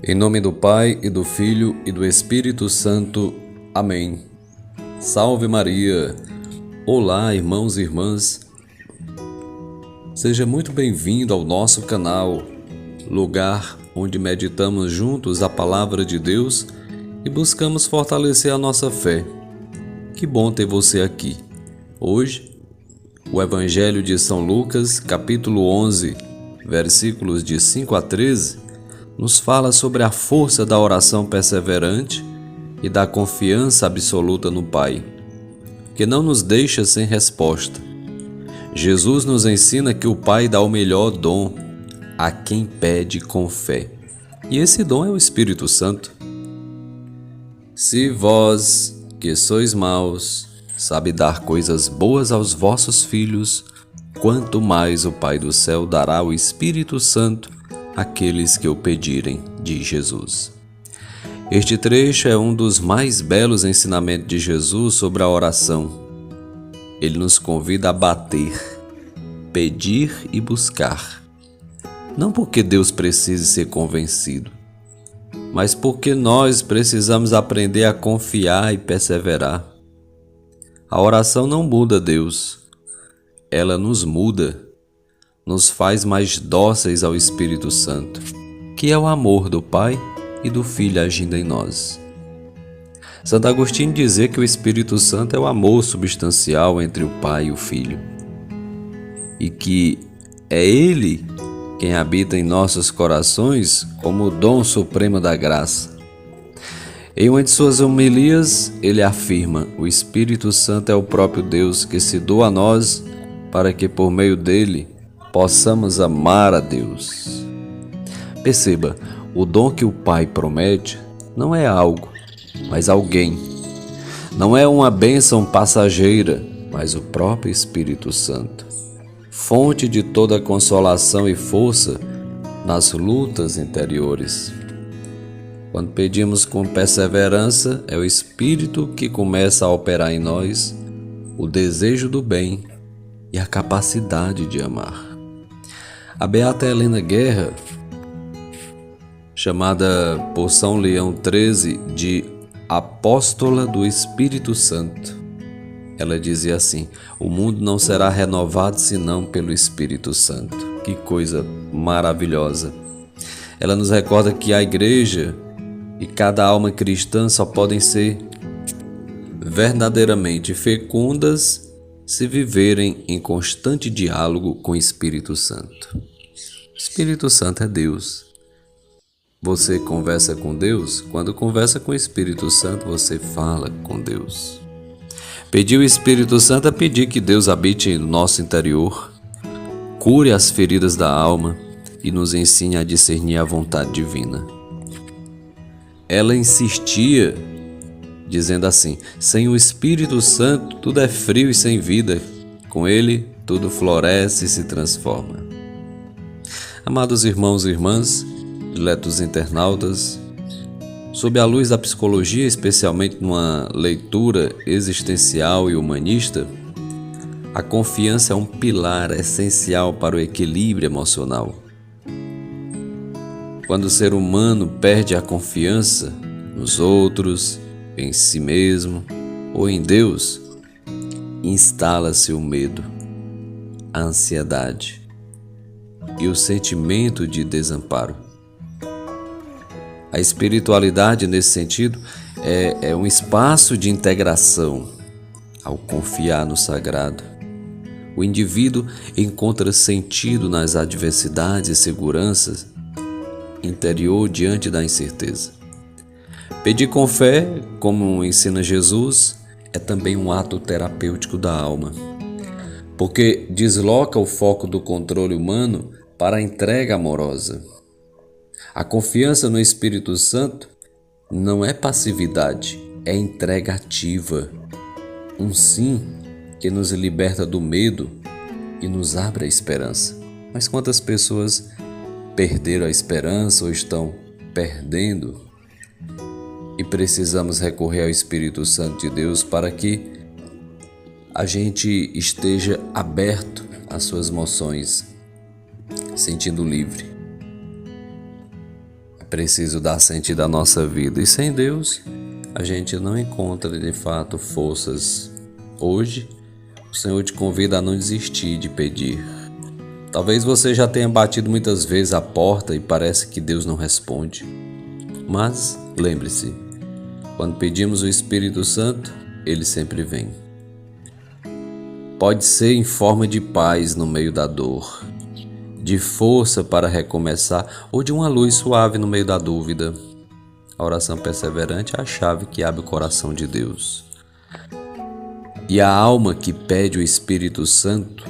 Em nome do Pai, e do Filho, e do Espírito Santo. Amém. Salve Maria! Olá, irmãos e irmãs. Seja muito bem-vindo ao nosso canal, lugar onde meditamos juntos a Palavra de Deus e buscamos fortalecer a nossa fé. Que bom ter você aqui. Hoje, o Evangelho de São Lucas, capítulo 11, versículos de 5 a 13, nos fala sobre a força da oração perseverante e da confiança absoluta no Pai, que não nos deixa sem resposta. Jesus nos ensina que o Pai dá o melhor dom a quem pede com fé, e esse dom é o Espírito Santo. Se vós, que sois maus, sabe dar coisas boas aos vossos filhos, quanto mais o Pai do céu dará o Espírito Santo àqueles que o pedirem, diz Jesus. Este trecho é um dos mais belos ensinamentos de Jesus sobre a oração. Ele nos convida a bater, pedir e buscar. Não porque Deus precise ser convencido, mas porque nós precisamos aprender a confiar e perseverar. A oração não muda Deus, ela nos muda, nos faz mais dóceis ao Espírito Santo, que é o amor do Pai e do Filho agindo em nós. Santo Agostinho dizia que o Espírito Santo é o amor substancial entre o Pai e o Filho, e que é Ele quem habita em nossos corações como o dom supremo da graça. Em uma de suas homilias, ele afirma: o Espírito Santo é o próprio Deus que se doa a nós para que por meio dele possamos amar a Deus. Perceba, o dom que o Pai promete não é algo, mas alguém. Não é uma bênção passageira, mas o próprio Espírito Santo, fonte de toda consolação e força nas lutas interiores. Quando pedimos com perseverança, é o Espírito que começa a operar em nós o desejo do bem e a capacidade de amar. A beata Helena Guerra, chamada por São Leão XIII de Apóstola do Espírito Santo, ela dizia assim: o mundo não será renovado senão pelo Espírito Santo. Que coisa maravilhosa! Ela nos recorda que a Igreja e cada alma cristã só podem ser verdadeiramente fecundas se viverem em constante diálogo com o Espírito Santo. O Espírito Santo é Deus. Você conversa com Deus? Quando conversa com o Espírito Santo, você fala com Deus. Pedir o Espírito Santo é pedir que Deus habite no nosso interior, cure as feridas da alma e nos ensine a discernir a vontade divina. Ela insistia, dizendo assim: sem o Espírito Santo tudo é frio e sem vida, com ele tudo floresce e se transforma. Amados irmãos e irmãs, diletos internautas, sob a luz da psicologia, especialmente numa leitura existencial e humanista, a confiança é um pilar essencial para o equilíbrio emocional. Quando o ser humano perde a confiança nos outros, em si mesmo ou em Deus, instala-se o medo, a ansiedade e o sentimento de desamparo. A espiritualidade, nesse sentido, é um espaço de integração. Ao confiar no sagrado, o indivíduo encontra sentido nas adversidades e seguranças interior diante da incerteza. Pedir com fé, como ensina Jesus, é também um ato terapêutico da alma, porque desloca o foco do controle humano para a entrega amorosa. A confiança no Espírito Santo não é passividade, é entrega ativa. Um sim que nos liberta do medo e nos abre a esperança. Mas quantas pessoas perderam a esperança ou estão perdendo? E precisamos recorrer ao Espírito Santo de Deus para que a gente esteja aberto às suas emoções, sentindo livre. preciso dar sentido à nossa vida. E sem Deus, a gente não encontra de fato forças. Hoje, o Senhor te convida a não desistir de pedir. Talvez você já tenha batido muitas vezes a porta e parece que Deus não responde. Mas lembre-se, quando pedimos o Espírito Santo, Ele sempre vem. Pode ser em forma de paz no meio da dor, de força para recomeçar ou de uma luz suave no meio da dúvida. A oração perseverante é a chave que abre o coração de Deus. E a alma que pede o Espírito Santo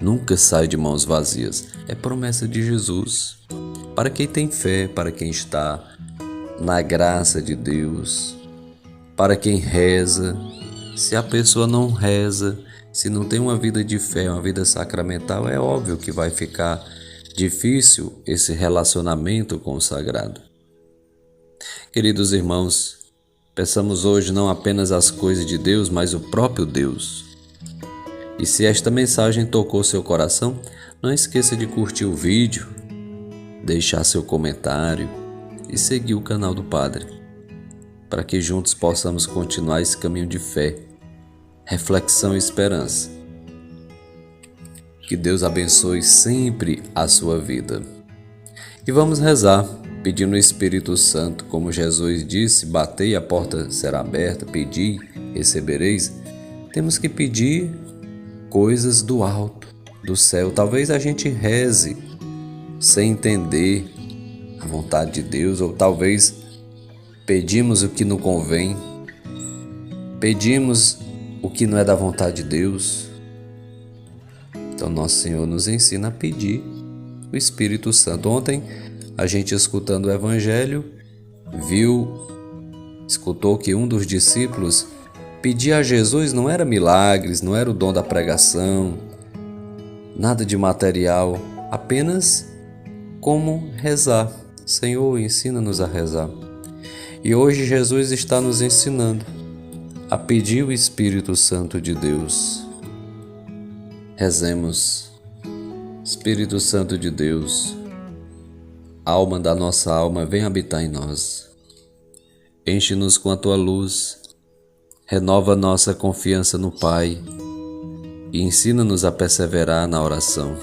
nunca sai de mãos vazias. É promessa de Jesus. Para quem tem fé, para quem está na graça de Deus, para quem reza. Se a pessoa não reza, se não tem uma vida de fé, uma vida sacramental, é óbvio que vai ficar difícil esse relacionamento com o sagrado. Queridos irmãos, peçamos hoje não apenas as coisas de Deus, mas o próprio Deus. E se esta mensagem tocou seu coração, não esqueça de curtir o vídeo, deixar seu comentário e seguir o canal do Padre, para que juntos possamos continuar esse caminho de fé, reflexão e esperança. Que Deus abençoe sempre a sua vida. E vamos rezar, pedindo o Espírito Santo, como Jesus disse, batei e a porta será aberta, pedi, recebereis. Temos que pedir coisas do alto, do céu. Talvez a gente reze sem entender a vontade de Deus, ou talvez pedimos o que não convém, pedimos o que não é da vontade de Deus. Então nosso Senhor nos ensina a pedir o Espírito Santo. Ontem a gente, escutando o Evangelho, escutou que um dos discípulos pedia a Jesus, não era milagres, não era o dom da pregação, nada de material, apenas como rezar. Senhor, ensina-nos a rezar. E hoje Jesus está nos ensinando a pedir o Espírito Santo de Deus. Rezemos. Espírito Santo de Deus, alma da nossa alma, vem habitar em nós. Enche-nos com a tua luz, renova nossa confiança no Pai e ensina-nos a perseverar na oração.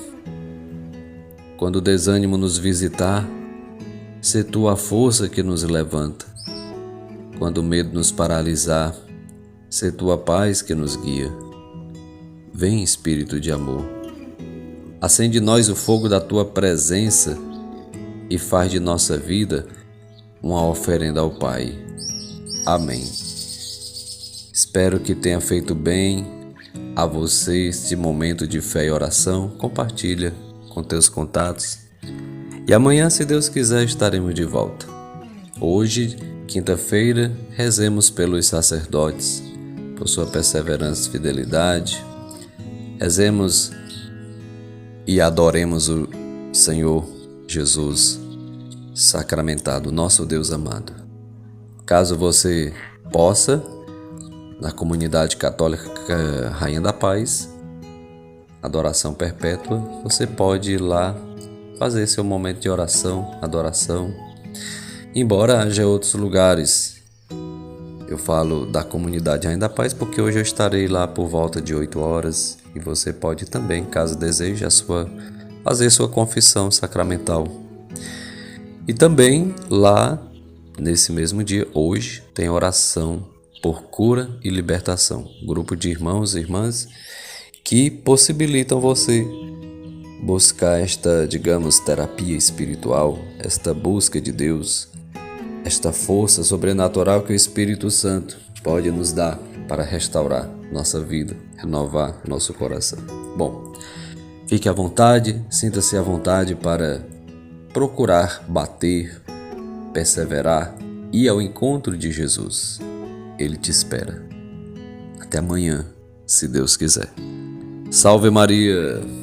Quando o desânimo nos visitar, sê tu a força que nos levanta. Quando o medo nos paralisar, sê tu a paz que nos guia. Vem, Espírito de amor, acende em nós o fogo da tua presença e faz de nossa vida uma oferenda ao Pai. Amém. Espero que tenha feito bem a você este momento de fé e oração. Compartilha com teus contatos. E amanhã, se Deus quiser, estaremos de volta. Hoje, quinta-feira, rezemos pelos sacerdotes, por sua perseverança e fidelidade. Rezemos e adoremos o Senhor Jesus sacramentado, nosso Deus amado. Caso você possa, na comunidade católica Rainha da Paz, Adoração Perpétua, você pode ir lá fazer seu momento de oração, adoração. Embora haja outros lugares, eu falo da comunidade Rainha da Paz porque hoje eu estarei lá por volta de 8 horas e você pode também, caso deseje, fazer sua confissão sacramental. E também lá, nesse mesmo dia, hoje, tem oração por cura e libertação. Grupo de irmãos e irmãs que possibilitam você buscar esta, digamos, terapia espiritual, esta busca de Deus, esta força sobrenatural que o Espírito Santo pode nos dar para restaurar nossa vida, renovar nosso coração. Bom, fique à vontade, sinta-se à vontade para procurar bater, perseverar e ir ao encontro de Jesus. Ele te espera. Até amanhã, se Deus quiser. Salve Maria!